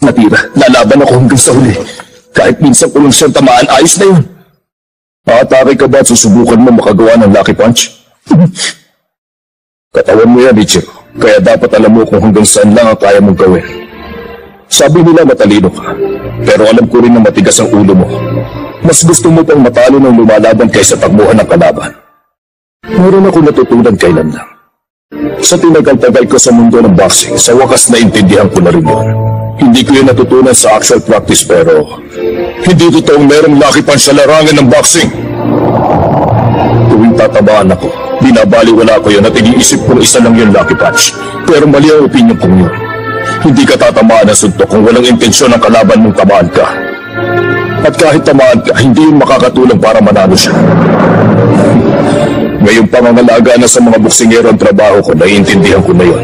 Natira, lalaban ako hanggang sa huli. Kahit minsan kulong siyang tamaan, ayos na yun. Aatake ka ba at susubukan mo makagawa ng lucky punch? Katawan mo yan, Ichiro. Kaya dapat alam mo kung hanggang saan lang ang kaya mong gawin. Sabi nila matalino ka, pero alam ko rin na matigas ang ulo mo. Mas gusto mo pang matalo ng lumalaban kaysa takbuhan ng kalaban. Meron ako natutunan kailan lang. Sa tinagal-tagal ko sa mundo ng boxing, sa wakas naintindihan ko na rin yun. Hindi ko yun natutunan sa actual practice pero hindi totoong merong lucky punch sa larangan ng boxing. Tuwing tatabaan ako, binabaliwala ko yun at iniisip kong isa lang yung lucky punch. Pero mali ang opinion kong yun. Hindi ka tatamaan ng suntok kung walang intensyon ng kalaban mong tamaan ka. At kahit tamaan ka, hindi yun makakatulong para manalo siya. Ngayong pangangalaga na sa mga boksingero ang trabaho ko, naiintindihan ko na yun.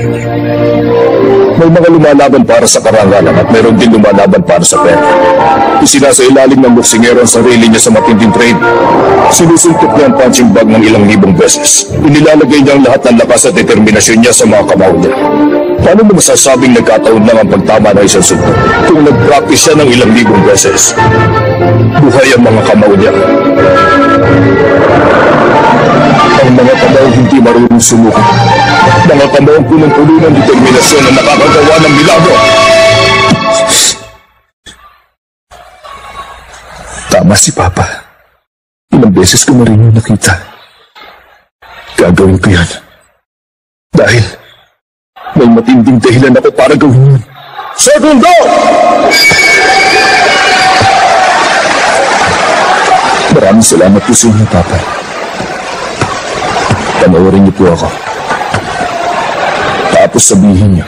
May mga lumalaban para sa karangalan at mayroon din lumalaban para sa pera. Isinasailalim ng boksingero ang sarili niya sa matinding trade. Sinusuntok niya ang punching bag ng ilang libong beses. Inilalagay niya ang lahat ng lakas at determinasyon niya sa mga kamao niya. Paano mo masasabing nagkataon lang ang pagtama ng isang suntok kung nag-practice siya ng ilang libong beses? Buhay ang mga kamao niya. Ang mga kamao hindi marunong sumuko. Mga kamao punong-puno ng determinasyon na nakakagawa ng milagro. Tama si Papa. Ilang beses ko na rin yung nakita. Gagawin ko yan. Dahil may matinding dahilan ako para gawin yun. Segundo! Maraming salamat po sa inyo, Papa. Panoorin niyo po ako. Tapos sabihin niyo,